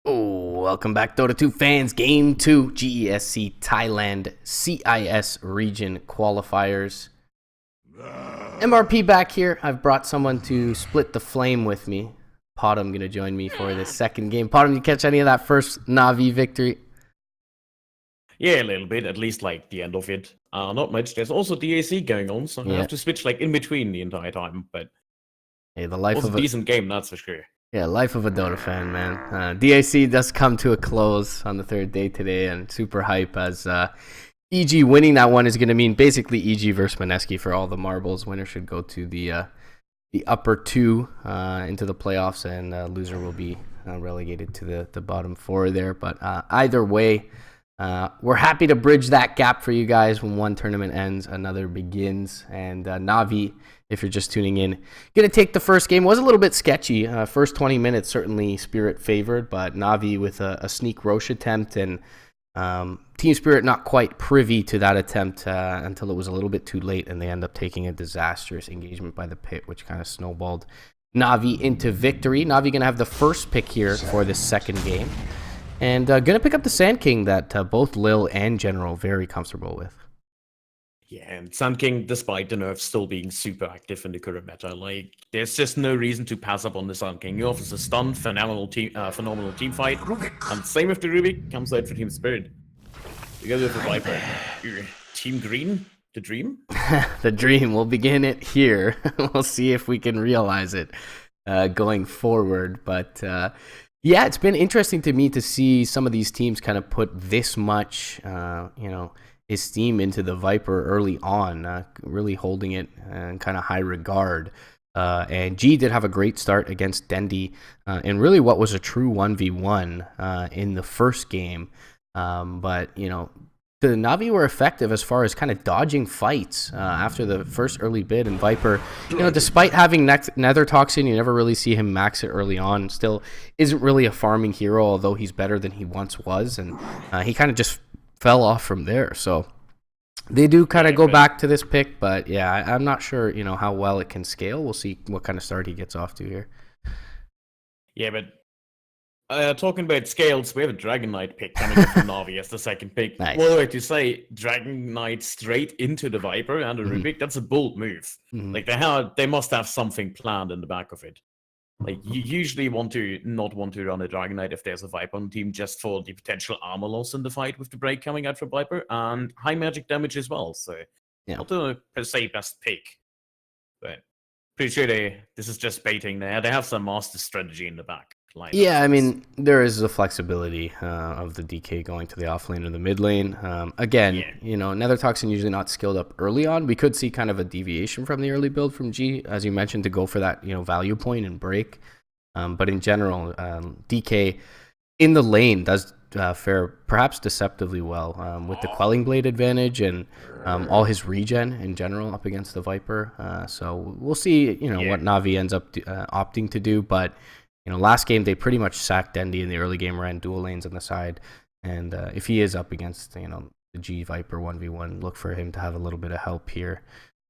Welcome back, Dota 2 fans. Game 2, GESC Thailand CIS region qualifiers. MRP back here. I've brought someone to split the flame with me. Potom going to join me for this second game. Potom, you catch any of that first Na'Vi victory? Yeah, a little bit, at least like the end of it. Not much. There's also DAC going on, so I have to switch like in between the entire time. But hey, the life was of a decent game, that's for sure. Yeah, life of a Dota fan, man. DAC does come to a close on the third day today, and super hype as EG winning that one is going to mean basically EG versus Maneski for all the marbles. Winner should go to the upper two into the playoffs, and loser will be relegated to the bottom four there. But either way, we're happy to bridge that gap for you guys. When one tournament ends, another begins. And Na'Vi, if you're just tuning in, going to take the first game. Was a little bit sketchy. First 20 minutes, certainly Spirit favored, but Na'Vi with a sneak Roche attempt, and Team Spirit not quite privy to that attempt until it was a little bit too late, and they end up taking a disastrous engagement by the pit, which kind of snowballed Na'Vi into victory. Na'Vi going to have the first pick here for this second game. And going to pick up the Sand King that both Lil and General very comfortable with. Yeah, and Sand King, despite the nerfs still being super active in the current meta, like there's just no reason to pass up on the Sand King. He offers a stun, phenomenal team fight, and same with the Rubik comes out for Team Spirit. Together with the Viper, Team Green, the dream. The dream. We'll begin it here. We'll see if we can realize it going forward, but. Yeah, it's been interesting to me to see some of these teams kind of put this much, esteem into the Viper early on, really holding it in kind of high regard. And G did have a great start against Dendi, and really what was a true 1v1 in the first game. But, the Na'Vi were effective as far as kind of dodging fights after the first early bid, and Viper, despite having Nether Toxin, you never really see him max it early on. Still isn't really a farming hero, although he's better than he once was, and he kind of just fell off from there. So they do kind of go back to this pick, but yeah, I'm not sure, how well it can scale. We'll see what kind of start he gets off to here. Yeah, but talking about scales, we have a Dragon Knight pick coming up from Na'Vi as the second pick. Nice. Well, like to say, Dragon Knight straight into the Viper and the Rubik, that's a bold move. Like they must have something planned in the back of it. Like you usually not want to run a Dragon Knight if there's a Viper on the team, just for the potential armor loss in the fight with the break coming out for Viper and high magic damage as well. So not a per se best pick, but pretty sure this is just baiting there. They have some master strategy in the back. Yeah, I mean, there is the flexibility of the DK going to the off lane or the mid lane. Again, Nether Toxin usually not skilled up early on. We could see kind of a deviation from the early build from G, as you mentioned, to go for that, value point and break. But in general, DK in the lane does fare perhaps deceptively well with the Quelling Blade advantage and all his regen in general up against the Viper. So we'll see, what Na'Vi ends up opting to do, but last game they pretty much sacked Dendi in the early game, ran dual lanes on the side, and if he is up against the G Viper 1v1, look for him to have a little bit of help here.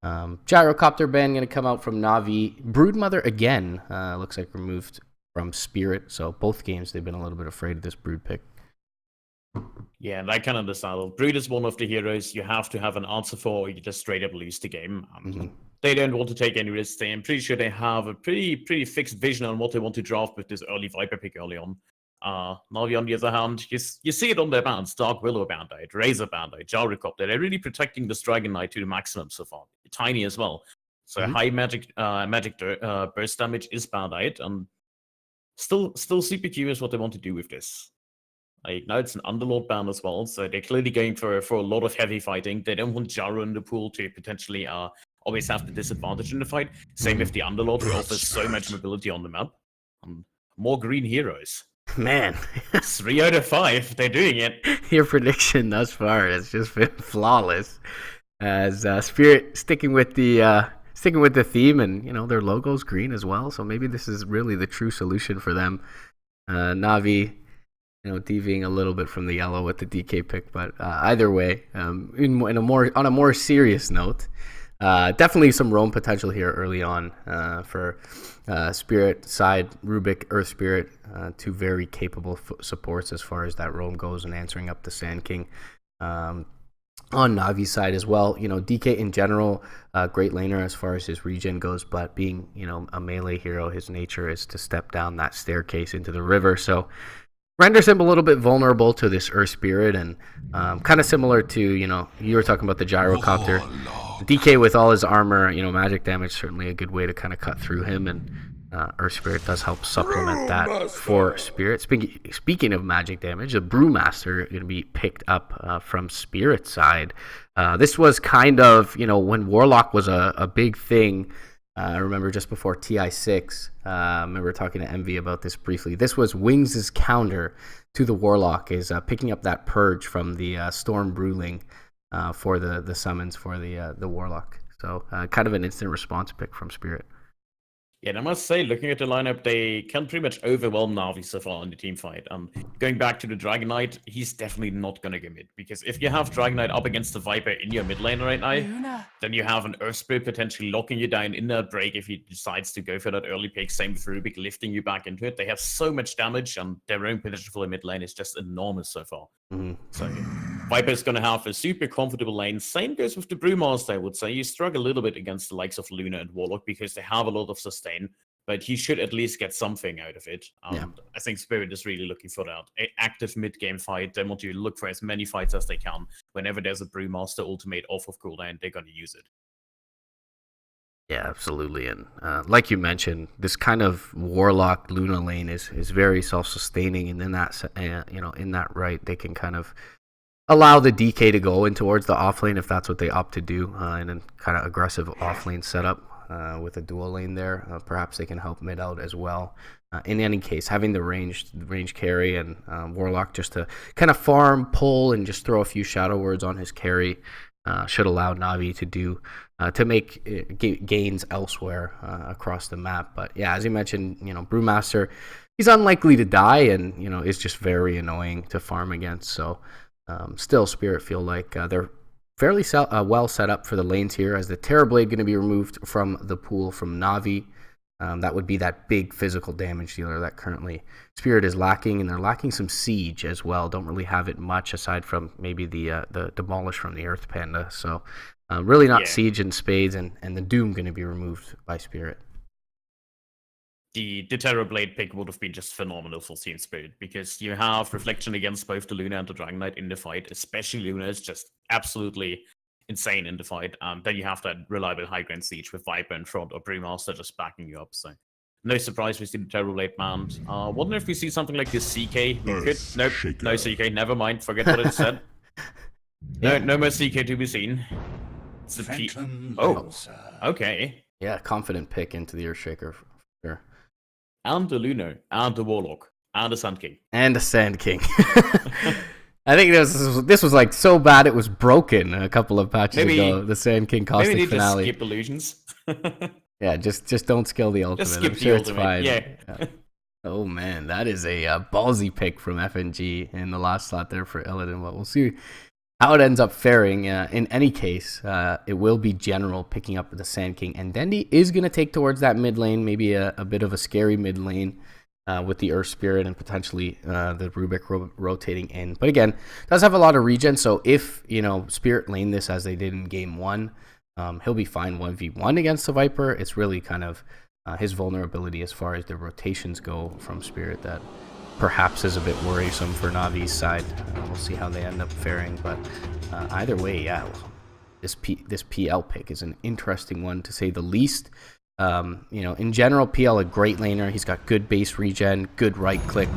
Gyrocopter ban going to come out from Na'Vi. Broodmother again looks like removed from Spirit, so both games they've been a little bit afraid of this Brood pick. Yeah, and I can understand. Brood is one of the heroes you have to have an answer for, or you just straight up lose the game. They don't want to take any risks. I'm pretty sure they have a pretty fixed vision on what they want to draft with this early Viper pick early on. Na'Vi, on the other hand, you see it on their bands: Dark Willow Bandite, Razor Bandite, Gyrocopter. They're really protecting this Dragon Knight to the maximum so far. Tiny as well. So high magic burst damage is Bandite, and still super curious what they want to do with this. Like, now it's an Underlord ban as well, so they're clearly going for a lot of heavy fighting. They don't want Jaro in the pool to potentially always have the disadvantage in the fight. Same with the Underlord, who offers so much mobility on the map. More green heroes. Man. 3 out of 5, they're doing it. Your prediction thus far has just been flawless. As Spirit sticking with the theme, and their logo's green as well, so maybe this is really the true solution for them. Na'Vi, deviating a little bit from the yellow with the DK pick, but either way, on a more serious note, Definitely some roam potential here early on for Spirit side. Rubik, Earth Spirit, two very capable supports as far as that roam goes and answering up the Sand King. On Navi's side as well, DK in general, great laner as far as his regen goes, but being, a melee hero, his nature is to step down that staircase into the river. So renders him a little bit vulnerable to this Earth Spirit, and kind of similar to, you were talking about the Gyrocopter. DK with all his armor, magic damage, certainly a good way to kind of cut through him, and Earth Spirit does help supplement that for Spirit. Speaking of magic damage, the Brewmaster going to be picked up from Spirit's side. This was kind of, when Warlock was a big thing. I remember just before TI6, I remember talking to MV about this briefly. This was Wings' counter to the Warlock, is picking up that purge from the Storm Brewling for the summons for the Warlock. So kind of an instant response pick from Spirit. Yeah, and I must say, looking at the lineup, they can pretty much overwhelm Na'Vi so far in the team fight. Going back to the Dragon Knight, he's definitely not going to go mid, because if you have Dragon Knight up against the Viper in your mid lane right now, then you have an Earth Spirit potentially locking you down in that break if he decides to go for that early pick. Same with Rubik, lifting you back into it. They have so much damage, and their own potential for the mid lane is just enormous so far. So Viper's going to have a super comfortable lane. Same goes with the Brewmaster, I would say. You struggle a little bit against the likes of Luna and Warlock because they have a lot of sustain, but he should at least get something out of it. I think Spirit is really looking for that active mid-game fight. They want to look for as many fights as they can. Whenever there's a Brewmaster ultimate off of cooldown, they're going to use it. Yeah, absolutely. And like you mentioned, this kind of Warlock Luna lane is very self-sustaining, and in that in that right, they can kind of allow the DK to go in towards the off lane if that's what they opt to do, in a kind of aggressive off lane setup with a dual lane there. Perhaps they can help mid out as well. In any case, having the range carry and Warlock just to kind of farm, pull, and just throw a few shadow words on his carry should allow Navi to make gains elsewhere across the map. But yeah, as you mentioned, Brewmaster, he's unlikely to die, and is just very annoying to farm against. So still, Spirit feel like they're fairly well set up for the lanes here, as the Terrorblade going to be removed from the pool from Navi. That would be that big physical damage dealer that currently Spirit is lacking, and they're lacking some siege as well. Don't really have it much aside from maybe the demolish from the Earth Panda. So really not siege and spades, and the Doom going to be removed by Spirit. The Terrorblade pick would have been just phenomenal for Team Spirit, because you have reflection against both the Luna and the Dragon Knight in the fight. Especially Luna is just absolutely insane in the fight. Then you have that reliable high ground siege with Viper in front or Brewmaster just backing you up. So no surprise we see the Terrorblade mount. Wonder if we see something like this CK. We could. Nope, no CK. Never mind. Forget what it said. No more CK to be seen. It's the P. Oh, okay. Yeah, confident pick into the Earthshaker. Sure. And the Luna, and the Warlock, and the Sand King. And the Sand King. I think this was like so bad it was broken a couple of patches ago. The Sand King Caustic maybe finale. Just skip illusions. Yeah, just don't skill the ultimate. Just skip I'm sure the it's ultimate. fine. Yeah. Oh man, that is a ballsy pick from FNG in the last slot there for Illidan. But we'll see how it ends up faring. In any case, it will be General picking up the Sand King, and Dendi is going to take towards that mid lane, maybe a bit of a scary mid lane with the Earth Spirit and potentially the Rubik rotating in. But again, does have a lot of regen, so if Spirit lane this as they did in game 1, he'll be fine 1v1 against the Viper. It's really kind of his vulnerability as far as the rotations go from Spirit that perhaps is a bit worrisome for Navi's side. We'll see how they end up faring, but either way, yeah, this PL pick is an interesting one to say the least. In general, PL a great laner. He's got good base regen, good right click,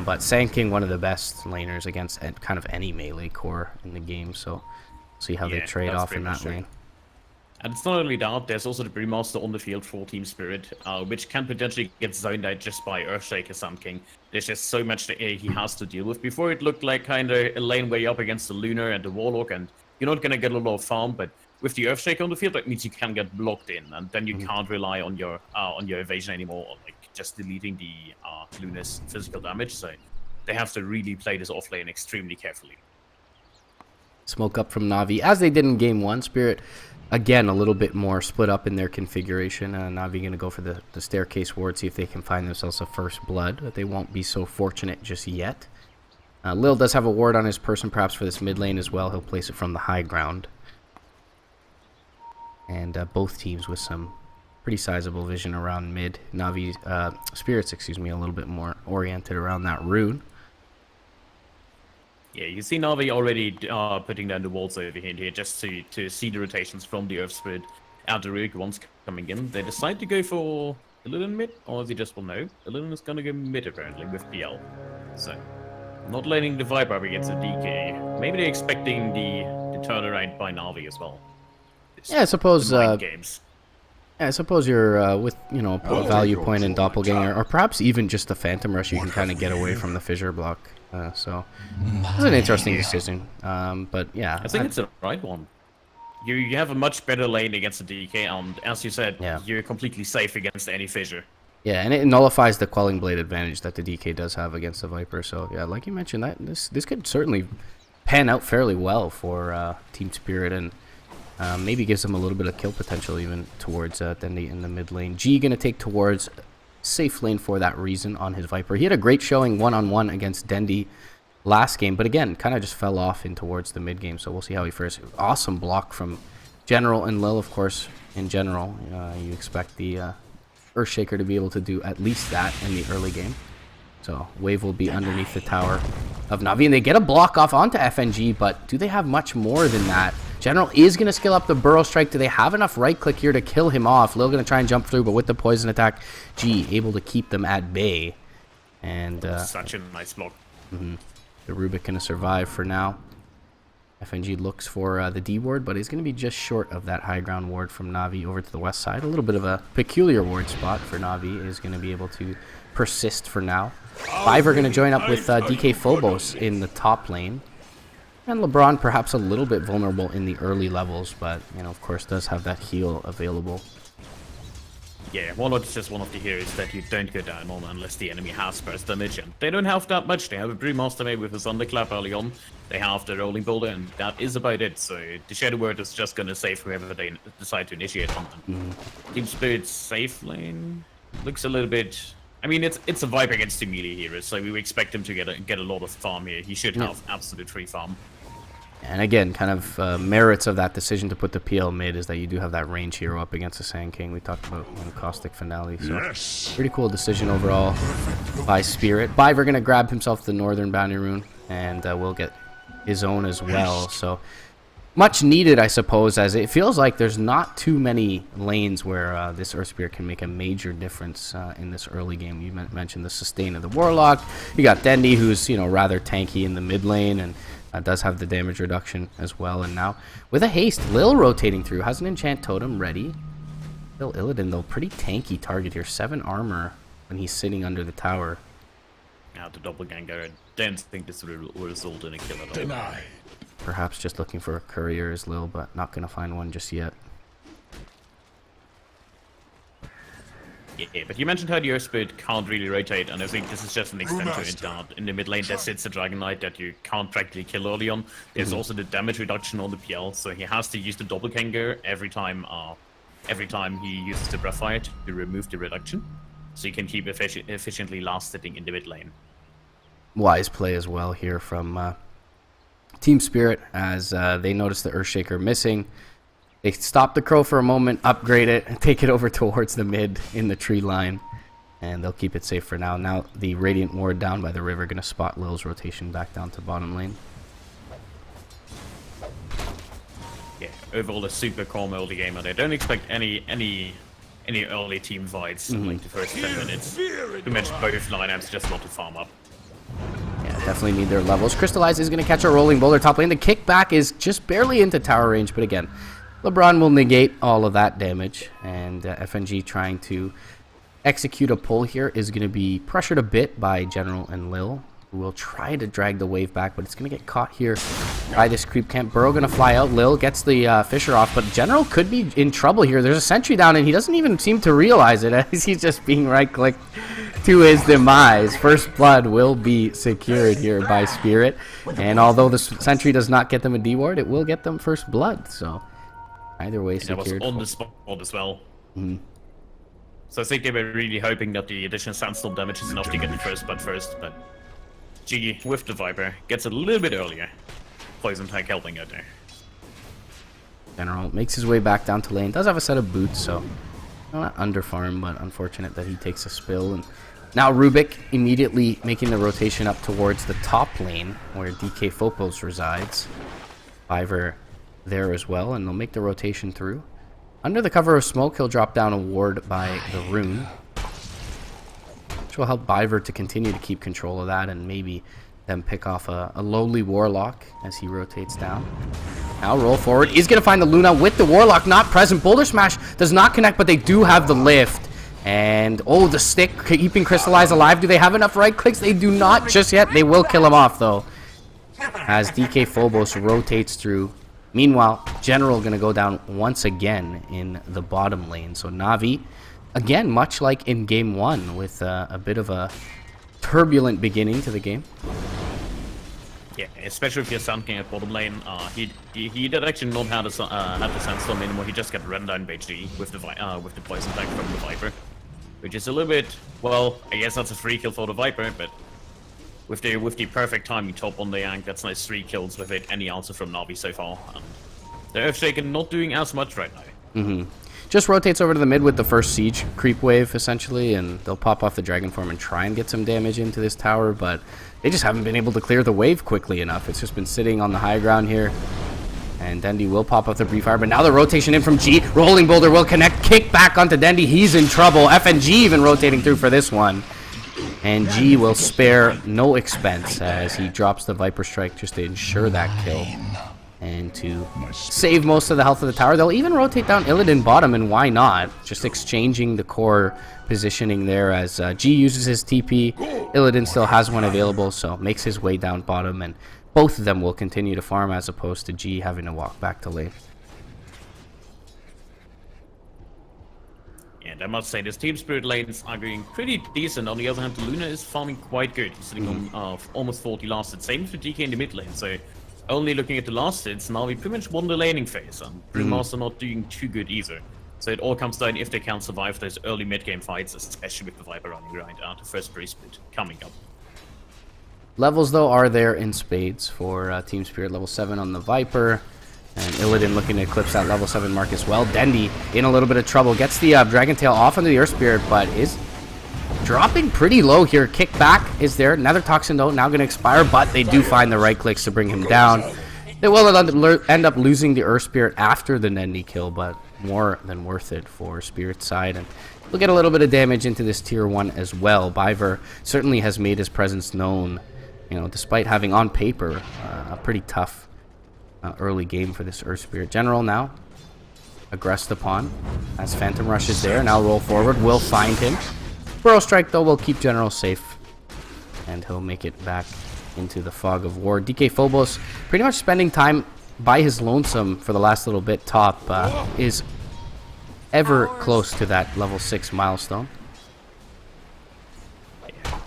but Sand King one of the best laners against kind of any melee core in the game. So see how they trade off in that lane. And it's not only that, there's also the Brewmaster on the field for Team Spirit, which can potentially get zoned out just by Earthshaker Sand King. There's just so much that he has to deal with. Before it looked like kind of a lane where you're up against the Lunar and the Warlock, and you're not going to get a lot of farm, but with the Earthshaker on the field, that means you can get blocked in, and then you can't rely on your evasion anymore, or like just deleting the Lunar's physical damage. So they have to really play this off lane extremely carefully. smoke up from Na'Vi, as they did in Game 1. Spirit, again, a little bit more split up in their configuration. Na'Vi going to go for the staircase ward, see if they can find themselves a first blood, but they won't be so fortunate just yet. Lil does have a ward on his person, perhaps for this mid lane as well. He'll place it from the high ground. And both teams with some pretty sizable vision around mid. Na'Vi, Spirits, excuse me, a little bit more oriented around that rune. Yeah, you see Na'Vi already putting down the walls over here just to see the rotations from the Earth Spirit and the Runic ones coming in. They decide to go for Illidan mid, or they just will know. Illidan is going to go mid apparently with PL. So, not letting the Viper up against the DK. Maybe they're expecting the turnaround by Na'Vi as well. Yeah, I suppose. Games. Yeah, I suppose you're with value point and doppelganger, or perhaps even just the Phantom Rush. You can kind of get away from the fissure block. So it's an interesting decision. But yeah, I think it's the right one. You have a much better lane against the DK, and as you said, you're completely safe against any fissure. Yeah, and it nullifies the Quelling Blade advantage that the DK does have against the Viper. So yeah, like you mentioned, that this could certainly pan out fairly well for Team Spirit, and maybe gives them a little bit of kill potential even towards Dendi in the mid lane. G gonna take towards safe lane for that reason on his Viper. He had a great showing one-on-one against Dendi last game, but again, kind of just fell off in towards the mid game. So we'll see how he fares. Awesome block from General and Lil, of course. In general, you expect the Earthshaker to be able to do at least that in the early game. So Wave will be underneath the tower of Na'Vi, and they get a block off onto FNG, but do they have much more than that? General is going to skill up the Burrow Strike. Do they have enough right click here to kill him off? Lil going to try and jump through, but with the poison attack, G able to keep them at bay. And such a nice block. The Rubik going to survive for now. FNG looks for the D ward, but he's going to be just short of that high ground ward from Na'Vi over to the west side. A little bit of a peculiar ward spot for Na'Vi is going to be able to persist for now. Five are going to join up with DK Phobos in the top lane. And LeBron perhaps a little bit vulnerable in the early levels, but, of course, does have that heal available. Yeah, Warlord is just one of the heroes that you don't go down on unless the enemy has burst damage, and they don't have that much. They have a Brewmaster maybe with a Thunderclap early on. They have the Rolling Boulder, and that is about it. So the Shadow Word is just going to save whoever they decide to initiate on them. Team Spirit's safe lane looks a little bit... I mean, it's a Viper against the melee heroes, so we expect him to get a lot of farm here. He should have absolute free farm. And again, kind of merits of that decision to put the PL mid is that you do have that range hero up against the Sand King we talked about in Caustic Finale. So pretty cool decision overall by Spirit. Biver going to grab himself the Northern Bounty Rune, and will get his own as well. So much needed, I suppose, as it feels like there's not too many lanes where this Earth Spirit can make a major difference in this early game. You mentioned the sustain of the Warlock. You got Dendi, who's rather tanky in the mid lane, and does have the damage reduction as well. And now with a haste, Lil rotating through, has an enchant totem ready. Still Illidan though, pretty tanky target here. 7 armor when he's sitting under the tower. Now the doppelganger, I don't think this will result in a kill at all. Denied. Perhaps just looking for a courier as Lil, but not gonna find one just yet. Yeah, but you mentioned how the Earth Spirit can't really rotate, and I think this is just an extent to it that in the mid lane there sits a Dragon Knight that you can't practically kill early on. There's also the damage reduction on the PL, so he has to use the doppelganger every time he uses the Breathfire to remove the reduction, so you can keep efficiently last sitting in the mid lane. Wise play as well here from Team Spirit as they notice the Earthshaker missing. They stop the Crow for a moment, upgrade it, and take it over towards the mid in the tree line. And they'll keep it safe for now. Now the Radiant Ward down by the river going to spot Lil's rotation back down to bottom lane. Yeah, overall a super calm early game, and I don't expect any early team fights in like the first 10 minutes. Pretty much both lineups just want to farm up. Yeah, definitely need their levels. Crystallize is going to catch a Rolling Boulder top lane. The kickback is just barely into tower range, but again, LeBron will negate all of that damage, and FNG trying to execute a pull here is going to be pressured a bit by General and Lil. who will try to drag the wave back, but it's going to get caught here by this creep camp. Burrow going to fly out. Lil gets the Fisher off, but General could be in trouble here. There's a sentry down, and he doesn't even seem to realize it as he's just being right-clicked to his demise. First blood will be secured here by Spirit, and although the sentry does not get them a D ward, it will get them first blood, so either way secured. That was on the spot as well. Mhm. So I think they were really hoping that the additional sandstorm damage is enough to get the first blood first, but G with the Viper gets it a little bit earlier. Poison tank helping out there. General makes his way back down to lane. Does have a set of boots, so not under farm, but unfortunate that he takes a spill. And now Rubik immediately making the rotation up towards the top lane where DK Phobos resides. Fiverr there as well, and they'll make the rotation through. Under the cover of smoke, he'll drop down a ward by the rune, which will help Biver to continue to keep control of that and maybe then pick off a lowly Warlock as he rotates down. Now roll forward. He's going to find the Luna with the Warlock not present. Boulder Smash does not connect, but they do have the lift. And, oh, the stick keeping Crystallize alive. Do they have enough right clicks? They do not just yet. They will kill him off, though, as DK Phobos rotates through. Meanwhile, General going to go down once again in the bottom lane. So Na'Vi, again, much like in Game 1, with a bit of a turbulent beginning to the game. Yeah, especially if you're Sand King at bottom lane. He did actually not have the Sandstorm anymore. He just got run down by G with the poison tank from the Viper, which is a little bit, well, I guess that's a free kill for the Viper, but with the perfect timing top on the Yank, that's nice 3 kills with it. Any answer from Na'Vi so far. The Earthshaker not doing as much right now. Just rotates over to the mid with the first siege creep wave, essentially, and they'll pop off the Dragon Form and try and get some damage into this tower, but they just haven't been able to clear the wave quickly enough. It's just been sitting on the high ground here, and Dendi will pop off the Brief Fire, but now the rotation in from G. Rolling Boulder will connect, kick back onto Dendi. He's in trouble. FNG even rotating through for this one, and G will spare no expense as he drops the Viper Strike just to ensure that kill. And to save most of the health of the tower, they'll even rotate down Illidan bottom, and why not? Just exchanging the core positioning there as G uses his TP. Illidan still has one available, so makes his way down bottom, and both of them will continue to farm as opposed to G having to walk back to lane. And I must say, this Team Spirit lanes are going pretty decent. On the other hand, the Luna is farming quite good. He's sitting on almost 40 lasted. Same for DK in the mid lane, so only looking at the last hits, now we pretty much won the laning phase, and Brewmaster not doing too good either. So it all comes down if they can survive those early mid-game fights, especially with the Viper running right out, the first Bree split coming up. Levels, though, are there in spades for Team Spirit. Level 7 on the Viper, and Illidan looking to eclipse that level 7 mark as well. Dendi in a little bit of trouble, gets the Dragon Tail off into the Earth Spirit, but is dropping pretty low here. Kick back is there. Nether Toxin, though, now going to expire, but they do find the right clicks to bring him down. They will end up losing the Earth Spirit after the Dendi kill, but more than worth it for Spirit's side. And we'll get a little bit of damage into this tier 1 as well. Biver certainly has made his presence known, you know, despite having on paper a pretty tough early game for this Earth Spirit. General now aggressed upon as Phantom Rush is there. Now roll forward, will find him. Burrow Strike, though, will keep General safe, and he'll make it back into the fog of war. DK Phobos pretty much spending time by his lonesome for the last little bit. Top is ever close to that level 6 milestone.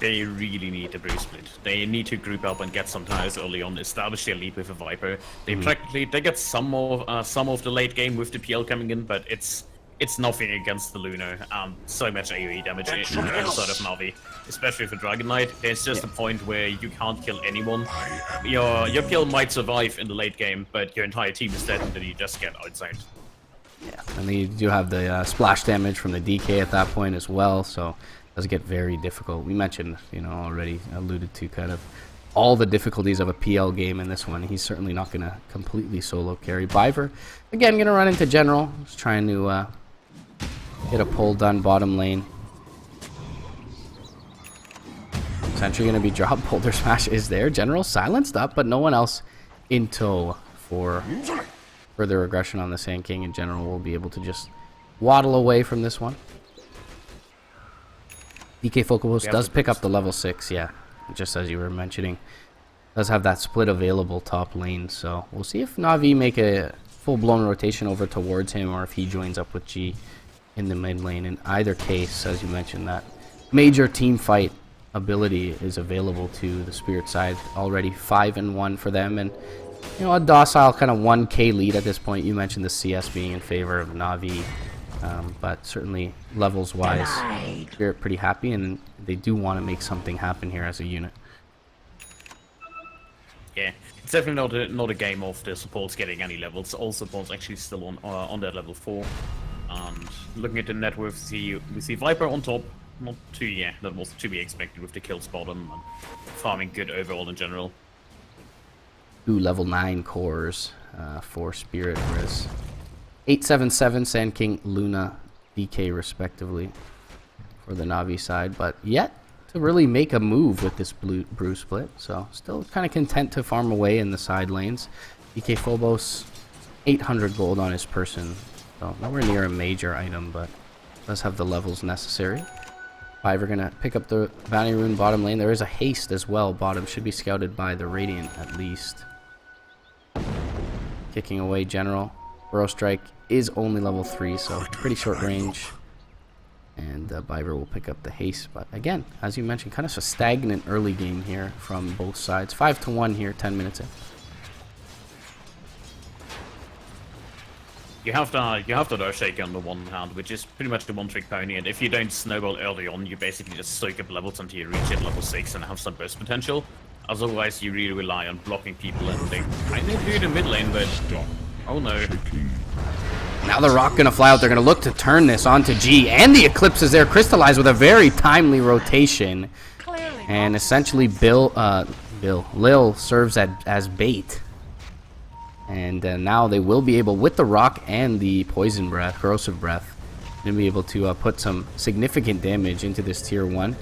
They really need a Bree split. They need to group up and get some tires early on, establish their lead with a Viper. They practically get some of the late game with the PL coming in, but it's nothing against the Luna. So much AoE damage inside of Na'Vi, especially for Dragon Knight. There's just a point where you can't kill anyone. Your kill might survive in the late game, but your entire team is dead, and then you just get outside. Yeah, and you do have the splash damage from the DK at that point as well, so it does get very difficult. We mentioned, you know, already alluded to kind of all the difficulties of a PL game in this one. He's certainly not going to completely solo carry. Biver, again, going to run into General. He's trying to get a pull done bottom lane. Sentry going to be dropped. Boulder Smash is there. General silenced up, but no one else in tow for further aggression on the Sand King, and General will be able to just waddle away from this one. DK Phobos does pick up the level 6, yeah. just as you were mentioning, does have that split available top lane. So we'll see if Na'Vi make a full-blown rotation over towards him, or if he joins up with G in the mid lane. In either case, as you mentioned, that major team fight ability is available to the Spirit side. Already 5-1 for them, and you know, a docile kind of 1k lead at this point. You mentioned the CS being in favor of Na'Vi, but certainly levels wise, Spirit pretty happy, and they do want to make something happen here as a unit. Yeah, it's definitely not a game of the supports getting any levels. All supports actually still on that level 4. And looking at the net worth, we see Viper on top. Not too, yeah, that was to be expected with the kills bottom and farming good overall in general. 2 level 9 cores for Spirit, whereas 877, Sand King, Luna, DK respectively for the Na'Vi side, but yet to really make a move with this brew split. So still kind of content to farm away in the side lanes. DK Phobos, 800 gold on his person, so nowhere near a major item, but does have the levels necessary. Five are gonna pick up the Bounty Rune bottom lane. There is a haste as well. Bottom should be scouted by the Radiant at least. Kicking away General. Burrow Strike is only level 3, so pretty short range. And Biver will pick up the haste. But again, as you mentioned, kind of a stagnant early game here from both sides. 5-1 here, 10 minutes in. You have the Earthshaker on the one hand, which is pretty much the one-trick pony, and if you don't snowball early on, you basically just soak up levels until you reach it level 6 and have some burst potential. Otherwise, you really rely on blocking people, and they kind of do it in mid lane, but oh no. Now the Rock gonna fly out. They're gonna look to turn this onto G, and the Eclipse is there, crystallized with a very timely rotation, and essentially Lil serves as bait. And now they will be able, with the Rock and the Poison Breath, Corrosive Breath, to be able to put some significant damage into this tier 1.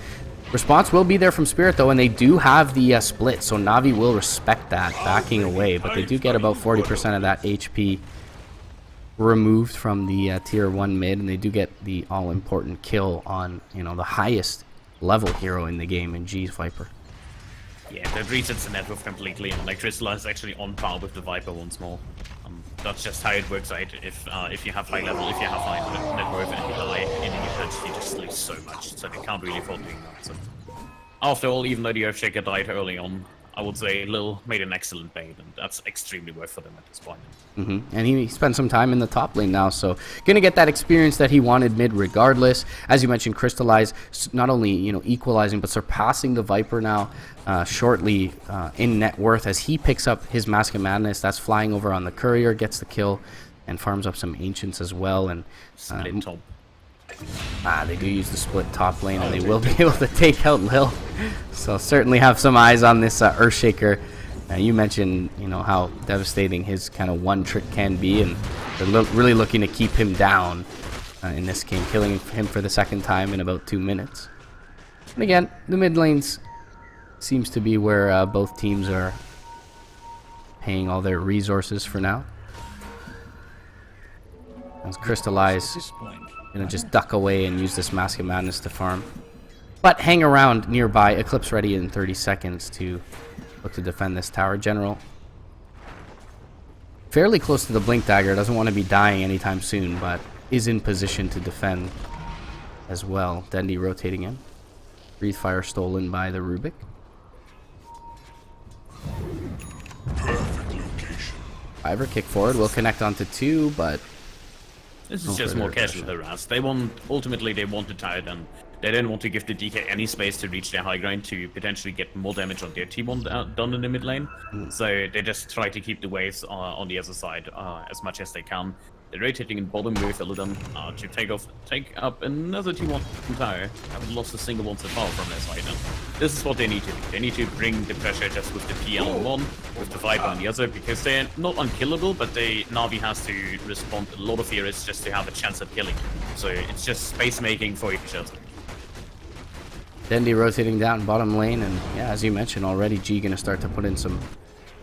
Response will be there from Spirit though, and they do have the split, so Na'Vi will respect that, backing away, but they do get about 40% of that HP removed from the tier 1 mid, and they do get the all-important kill on, you know, the highest level hero in the game in G's Viper. Yeah, that resets the net worth completely, and like Crystallize is actually on par with the Viper once more. That's just how it works out. If you have high level, if you have high net worth and you die in your patch, you just lose so much, so they can't really afford doing that. So after all, even though the Earthshaker died early on, I would say Lil made an excellent bait, and that's extremely worth for them at this point. And he spent some time in the top lane now, so gonna get that experience that he wanted mid regardless. As you mentioned, Crystallize not only, you know, equalizing but surpassing the Viper now shortly in net worth as he picks up his Mask of Madness. That's flying over on the Courier, gets the kill, and farms up some Ancients as well. And Split top. They do use the split top lane, and they will be able to take out Lil. So certainly have some eyes on this Earthshaker. You mentioned, you know, how devastating his kind of one trick can be, and they're really looking to keep him down in this game, killing him for the second time in about 2 minutes. And again, the mid lanes seems to be where both teams are paying all their resources for now. As Crystallize gonna just duck away and use this Mask of Madness to farm, but hang around nearby. Eclipse ready in 30 seconds to look to defend this tower. General fairly close to the Blink Dagger, doesn't want to be dying anytime soon, but is in position to defend as well. Dendi rotating in. Breathe Fire stolen by the Rubik. Fiverr kick forward will connect onto 2, but this is just more casual harass. Ultimately they want to tie it, and they don't want to give the DK any space to reach their high ground to potentially get more damage on their team done in the mid lane. So they just try to keep the waves on the other side as much as they can. They're rotating in bottom with Illidan to take up another T1 tower. Haven't lost a single one so far from their side. And this is what they need to do. They need to bring the pressure just with the PL on one, with the Viper on the other, because they're not unkillable, but Na'Vi has to respond a lot of heroes just to have a chance at killing. So it's just space making for each other. Dendi rotating down bottom lane, and yeah, as you mentioned already, G gonna start to put in some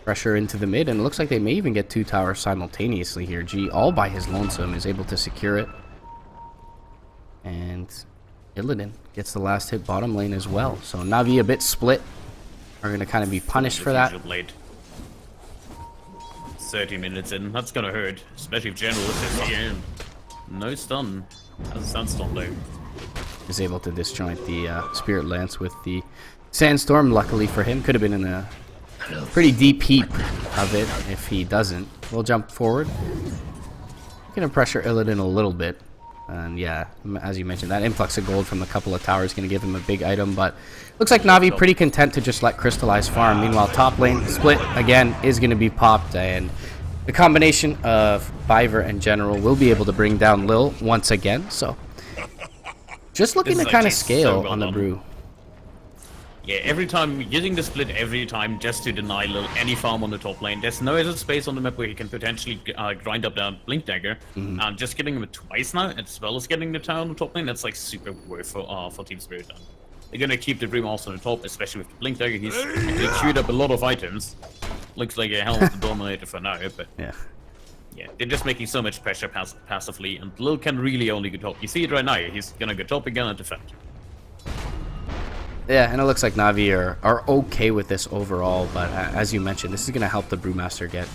pressure into the mid, and it looks like they may even get 2 towers simultaneously here. G, all by his lonesome, is able to secure it. And Illidan gets the last hit bottom lane as well. So Na'Vi a bit split are going to kind of be punished for that. Blade. 30 minutes in, that's gonna hurt, especially if General is here. No stun. Has a Sandstorm though. Is able to disjoint the Spirit Lance with the Sandstorm. Luckily for him, could have been in a pretty deep heap of it if he doesn't. We'll jump forward. Gonna pressure Illidan a little bit. And yeah, as you mentioned, that influx of gold from a couple of towers going to give him a big item, but looks like Na'Vi pretty content to just let Crystallize farm. Meanwhile, top lane split again is going to be popped, and the combination of Biver and General will be able to bring down Lil once again. So just looking to kind of scale on the Brew. Yeah, every time, using the split every time just to deny Lil any farm on the top lane. There's no other space on the map where he can potentially grind up that Blink Dagger. And just getting him twice now, as well as getting the tower on the top lane, that's like super worth for Team Spirit. They're gonna keep the Brewmaster on the top, especially with the Blink Dagger. He's actually queued up a lot of items. Looks like a hell of the Dominator for now, but yeah, they're just making so much pressure passively, and Lil can really only go top. You see it right now, he's gonna go top again and defend. Yeah, and it looks like Na'Vi are okay with this overall, but as you mentioned, this is going to help the Brewmaster get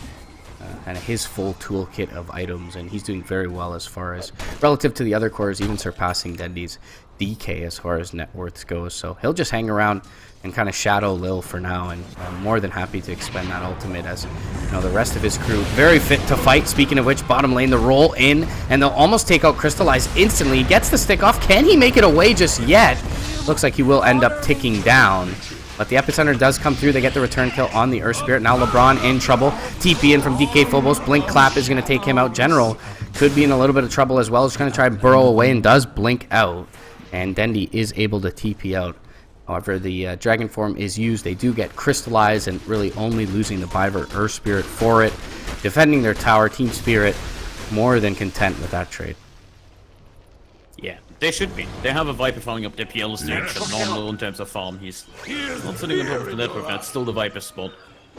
kind of his full toolkit of items, and he's doing very well as far as, relative to the other cores, even surpassing Dendy's DK as far as net worth goes. So he'll just hang around and kind of shadow Lil for now, and I'm more than happy to expend that ultimate as, you know, the rest of his crew very fit to fight. Speaking of which, bottom lane, the roll in, and they'll almost take out Crystallize instantly. He gets the stick off. Can he make it away just yet? Looks like he will end up ticking down, but the Epicenter does come through. They get the return kill on the Earth Spirit. Now LeBron in trouble. TP in from DK Phobos. Blink Clap is going to take him out. General could be in a little bit of trouble as well. He's going to try and burrow away and does blink out, and Dendy is able to TP out. However, the Dragon Form is used. They do get Crystallized and really only losing the Biver Earth Spirit for it. Defending their tower, Team Spirit more than content with that trade. Yeah, they should be. They have a Viper farming up their PL stage, but normal in terms of farm. He's not sitting on top of the network, that's still the Viper spot.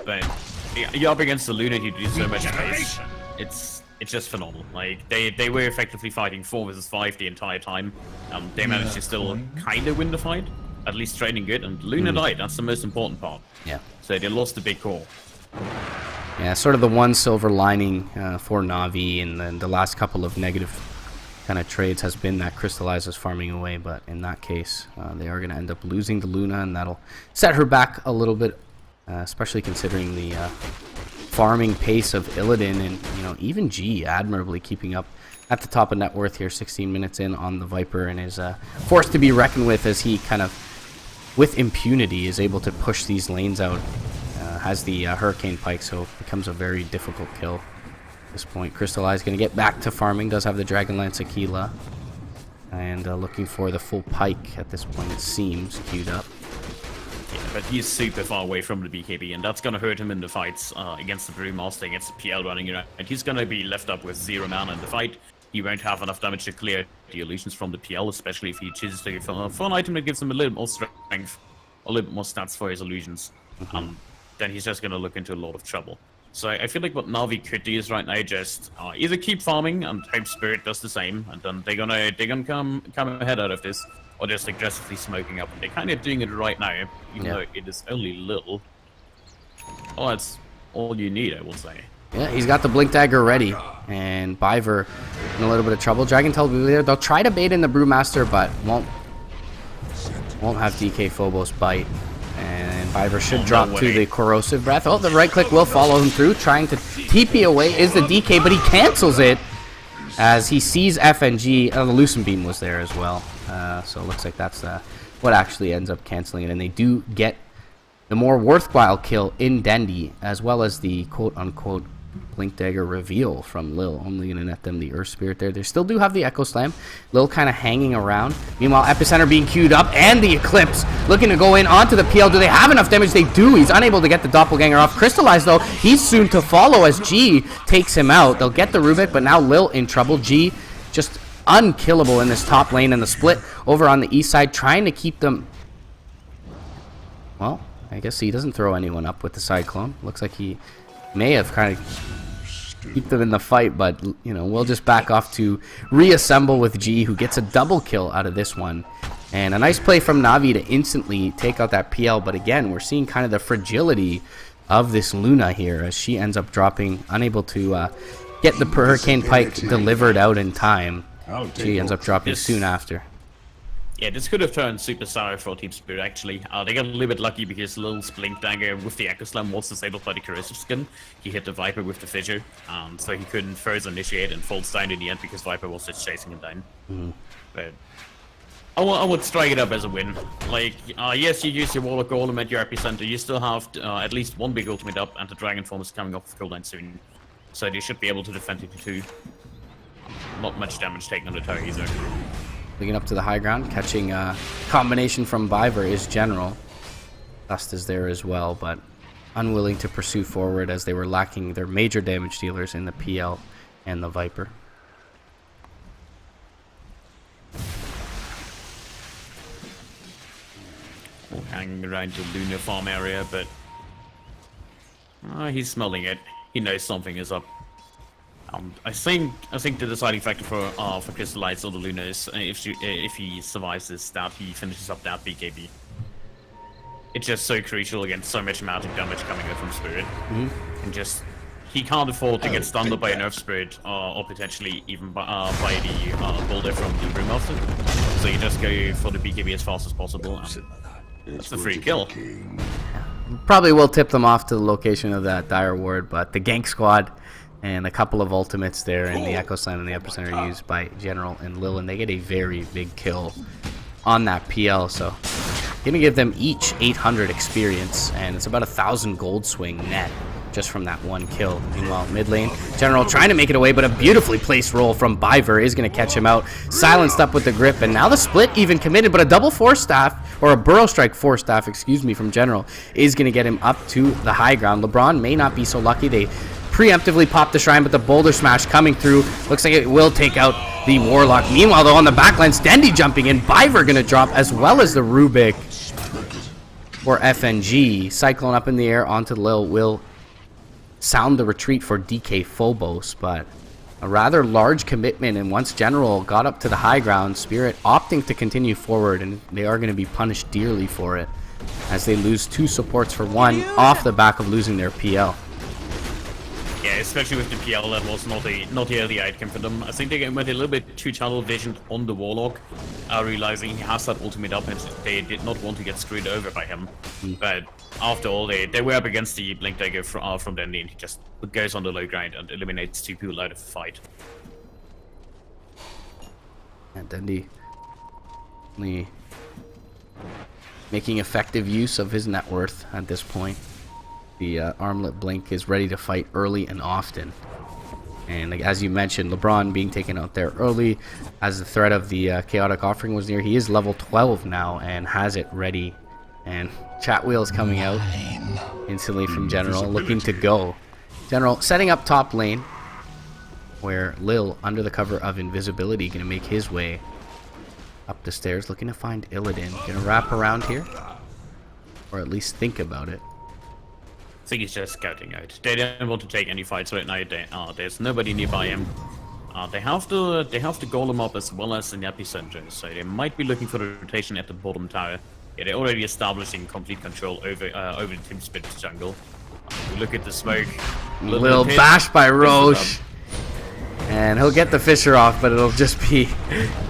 But you're up against the Luna, you do so much space. It's just phenomenal. Like, they were effectively fighting 4 versus 5 the entire time. They managed to still kind of win the fight, at least trading good, and Luna died, that's the most important part. Yeah. So they lost the big core. Yeah, sort of the one silver lining for Na'Vi, and then the last couple of negative kind of trades has been that Crystallize is farming away, but in that case they are going to end up losing the Luna, and that'll set her back a little bit, especially considering the farming pace of Illidan, and you know, even G admirably keeping up at the top of net worth here, 16 minutes in on the Viper, and is forced to be reckoned with as he kind of with impunity is able to push these lanes out. Has the Hurricane Pike, so it becomes a very difficult kill at this point. Crystallize going to get back to farming, does have the Dragonlance Aquila, and looking for the full Pike at this point, it seems, queued up. Yeah, but he's super far away from the BKB, and that's going to hurt him in the fights against the Brewmaster, against the PL running around. And he's going to be left up with 0 mana in the fight. He won't have enough damage to clear the illusions from the PL, especially if he chooses to go for an item that gives him a little more strength, a little bit more stats for his illusions. Then he's just going to look into a lot of trouble. So I feel like what Na'Vi could do is right now just either keep farming and hope Spirit does the same, and then they're gonna come ahead out of this, or just aggressively smoking up. And they're kind of doing it right now, even though it is only little. Oh, that's all you need, I will say. Yeah, he's got the Blink Dagger ready, and Biver in a little bit of trouble. Dragon Tail will be there. They'll try to bait in the Brewmaster, but won't have DK Phobos bite. And Biver should drop to the Corrosive Breath. Oh, the right click will follow him through, trying to TP away is the DK, but he cancels it as he sees FNG. Oh, the Lucent Beam was there as well. So it looks like that's what actually ends up canceling it. And they do get the more worthwhile kill in Dendy, as well as the quote-unquote Blink Dagger reveal from Lil. Only going to net them the Earth Spirit there. They still do have the Echo Slam. Lil kind of hanging around. Meanwhile, Epicenter being queued up, and the Eclipse looking to go in onto the PL. Do they have enough damage? They do. He's unable to get the Doppelganger off. Crystallize, though, he's soon to follow as G takes him out. They'll get the Rubik, but now Lil in trouble. G just unkillable in this top lane, and the split over on the east side, trying to keep them... Well, I guess he doesn't throw anyone up with the Cyclone. Looks like he may have kind of keep them in the fight, but you know, we'll just back off to reassemble with G, who gets a double kill out of this one. And a nice play from Na'Vi to instantly take out that PL. But again, we're seeing kind of the fragility of this Luna here as she ends up dropping, unable to get the Hurricane Pike delivered out in time. She ends up dropping soon after. Yeah, this could have turned super sour for Team Spirit, actually. They got a little bit lucky because Lil's Blink Dagger with the Echo Slam was disabled by the Corrosive Skin. He hit the Viper with the Fissure, so he couldn't first initiate and falls down in the end because Viper was just chasing him down. But I would strike it up as a win. Like, yes, you use your Warlock Golem at your epicenter. You still have at least one big ultimate up, and the Dragon Form is coming off of cooldown soon. So you should be able to defend it too. Not much damage taken on the tower either. Looking up to the high ground, catching a combination from Biver is General. Dust is there as well, but unwilling to pursue forward as they were lacking their major damage dealers in the PL and the Viper. Hanging around the Luna farm area, but he's smelling it. He knows something is up. I think the deciding factor for Crystallize or the Luna is if he survives this, that he finishes up that BKB. It's just so crucial against so much magic damage coming in from Spirit, and just he can't afford to get stunned by a Nerf Spirit or potentially even by the Boulder from the Brewmaster. So you just go for the BKB as fast as possible. That's a free kill. Probably will tip them off to the location of that Dire Ward, but the gank squad and a couple of ultimates there and the Echo Slam and the Epicenter are used by General and Lil, and they get a very big kill on that PL. So gonna give them each 800 experience, and it's about 1,000 gold swing net just from that one kill. Meanwhile, mid lane, General trying to make it away, but a beautifully placed roll from Biver is going to catch him out. Silenced up with the grip, and now the split even committed, but a double Force Staff, or a Burrow Strike Force Staff, excuse me, from General is going to get him up to the high ground. LeBron may not be so lucky. They preemptively pop the Shrine, but the Boulder Smash coming through. Looks like it will take out the Warlock. Meanwhile, though, on the backline, Stendy jumping in. Biver going to drop, as well as the Rubik for FNG. Cyclone up in the air onto Lil will sound the retreat for DK Phobos, but a rather large commitment, and once General got up to the high ground, Spirit opting to continue forward, and they are going to be punished dearly for it as they lose 2 supports for 1 off the back of losing their PL. Yeah, especially with the PL, that was not the early outcome for them. I think they went a little bit too tunnel visioned on the Warlock, realizing he has that ultimate up, and they did not want to get screwed over by him. But after all, they were up against the Blink Dagger from Dandy, and he just goes on the low ground and eliminates 2 people out of the fight. And Dandy making effective use of his net worth at this point. The Armlet Blink is ready to fight early and often. And as you mentioned, LeBron being taken out there early as the threat of the Chaotic Offering was near. He is level 12 now and has it ready. And Chat Wheel's coming out instantly from General, looking to go. General setting up top lane, where Lil, under the cover of invisibility, going to make his way up the stairs, looking to find Illidan. Going to wrap around here, or at least think about it. I think he's just scouting out. They don't want to take any fights right now. There's nobody nearby him. They have the Golem up as well as an Epicenter, so they might be looking for the rotation at the bottom tower. Yeah, they're already establishing complete control over the Team Spirit jungle. We look at the smoke. Little bash by Roche. And he'll get the Fissure off, but it'll just be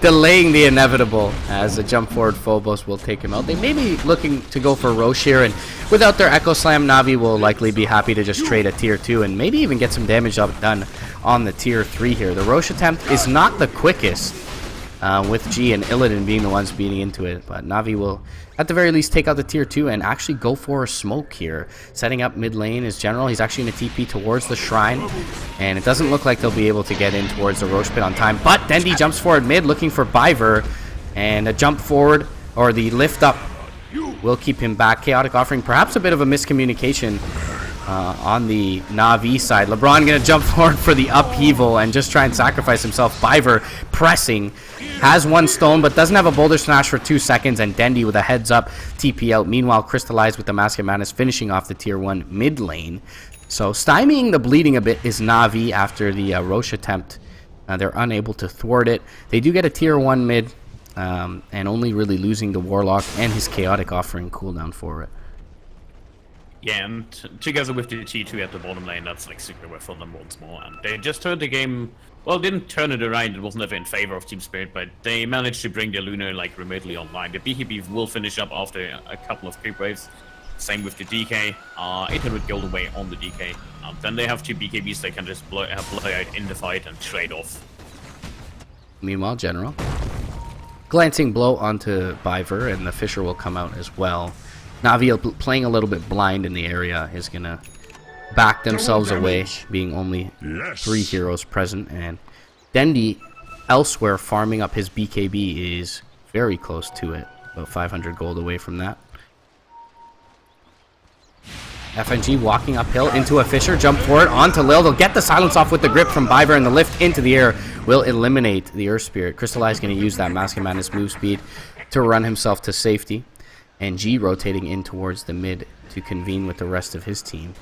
delaying the inevitable as the jump forward Phobos will take him out. They may be looking to go for Roche here, and without their Echo Slam, Na'Vi will likely be happy to just trade a tier 2 and maybe even get some damage done on the tier 3 here. The Roche attempt is not the quickest, with G and Illidan being the ones beating into it, but Na'Vi will at the very least take out the tier 2 and actually go for a smoke here. Setting up mid lane is General. He's actually going to TP towards the Shrine, and it doesn't look like they'll be able to get in towards the Roche pit on time, but Dendi jumps forward mid looking for Biver, and a jump forward, or the lift up, will keep him back. Chaotic Offering, perhaps a bit of a miscommunication on the Na'Vi side. LeBron going to jump forward for the upheaval and just try and sacrifice himself. Biver pressing, has 1 stone, but doesn't have a Boulder Smash for 2 seconds, and Dendi with a heads up TP out. Meanwhile, Crystallize with the Mask of Madness finishing off the tier 1 mid lane. So stymieing the bleeding a bit is Na'Vi after the Roche attempt. They're unable to thwart it. They do get a tier 1 mid and only really losing the Warlock and his Chaotic offering cooldown for it. Yeah, and together with the T2 at the bottom lane, that's like super worth for them once more. And they just turned the game, well, didn't turn it around, it was never in favor of Team Spirit, but they managed to bring the Luna like remotely online. The BKB will finish up after a couple of creep waves. Same with the DK, 800 gold away on the DK. Then they have 2 BKBs they can just blow out in the fight and trade off. Meanwhile, General glancing blow onto Biver, and the Fisher will come out as well. Na'Vi playing a little bit blind in the area is going to back themselves away, being only 3 heroes present. And Dendi, elsewhere, farming up his BKB is very close to it. About 500 gold away from that. FNG walking uphill into a Fisher, jump forward onto Lil. They'll get the silence off with the grip from Biver, and the lift into the air will eliminate the Earth Spirit. Crystallize going to use that Mask of Madness move speed to run himself to safety. And G rotating in towards the mid to convene with the rest of his team.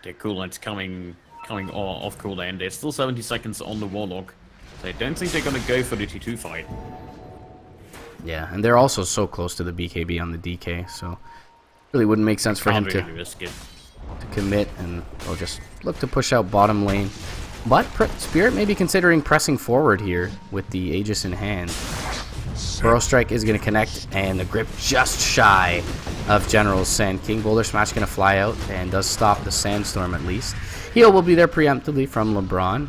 Their cooldown's coming off cooldown. There's still 70 seconds on the Warlock. So I don't think they're going to go for the T2 fight. Yeah, and they're also so close to the BKB on the DK, so really wouldn't make sense for him to commit, and they'll just look to push out bottom lane. But Spirit may be considering pressing forward here with the Aegis in hand. Burrow Strike is going to connect, and the grip just shy of General's Sand King. Boulder Smash going to fly out and does stop the Sandstorm at least. Heal will be there preemptively from LeBron,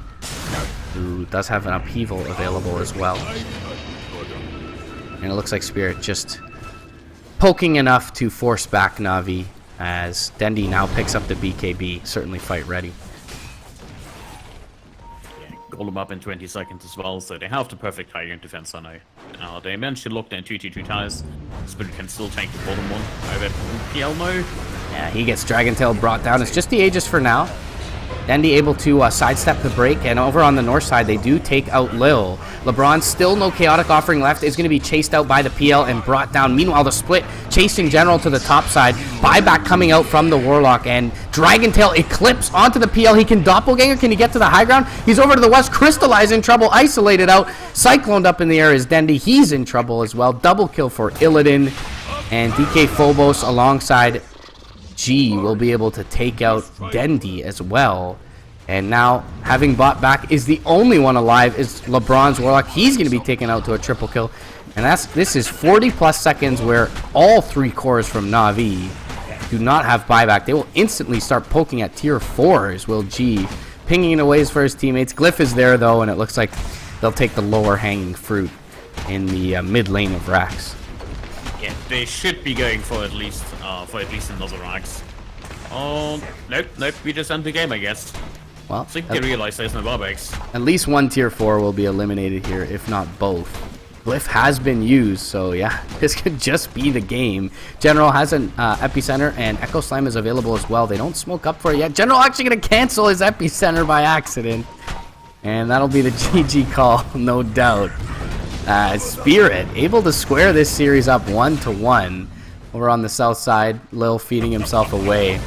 who does have an upheaval available as well. And it looks like Spirit just poking enough to force back Na'Vi, as Dendi now picks up the BKB, certainly fight ready. Hold them up in 20 seconds as well, so they have the perfect high ground defense on now. They managed to lock down 2 T2 tires. Spirit can still take the bottom one. Over PL mode. Yeah, he gets Dragon Tail brought down. It's just the Aegis for now. Dendi able to sidestep the break, and over on the north side, they do take out Lil. LeBron, still no Chaotic offering left, is going to be chased out by the PL and brought down. Meanwhile, the split chasing General to the top side. Buyback coming out from the Warlock, and Dragon Tail Eclipse onto the PL. He can doppelganger. Can he get to the high ground? He's over to the west. Crystallize in trouble. Isolated out. Cycloned up in the air is Dendi. He's in trouble as well. Double kill for Illidan. And DK Phobos alongside G will be able to take out Dendi as well. And now, having bought back, is the only one alive is LeBron's Warlock. He's going to be taken out to a triple kill. And this is 40 plus seconds where all 3 cores from Na'Vi do not have buyback. They will instantly start poking at tier 4s, will G. Pinging away for his teammates. Glyph is there though, and it looks like they'll take the lower hanging fruit in the mid lane of Rax. Yeah, they should be going for at least another Rax. Oh, nope, we just end the game, I guess. Well, I think they realize there's no buybacks. At least one tier 4 will be eliminated here, if not both. Glyph has been used, so yeah, this could just be the game. General has an Epicenter, and Echo Slam is available as well. They don't smoke up for it yet. General actually going to cancel his Epicenter by accident. And that'll be the GG call, no doubt. Spirit able to square this series up 1-1 over on the south side. Lil feeding himself away.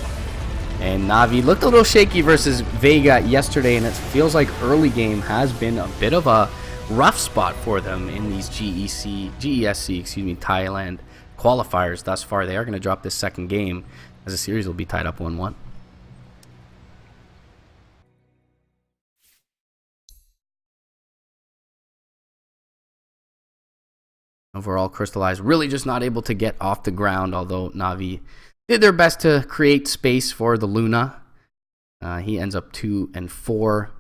And Na'Vi looked a little shaky versus Vega yesterday, and it feels like early game has been a bit of a rough spot for them in these GESC, Thailand qualifiers thus far. They are going to drop this second game, as the series will be tied up 1-1. Overall, Crystallize really just not able to get off the ground, although Na'Vi did their best to create space for the Luna. He ends up 2-4.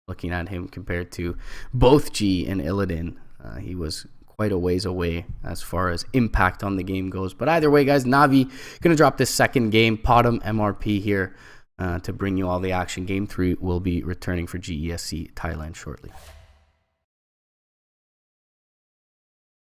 Looking at him compared to both G and Illidan, he was quite a ways away as far as impact on the game goes. But either way, guys, Na'Vi going to drop this second game. Potom MRP here to bring you all the action. Game 3 will be returning for GESC Thailand shortly.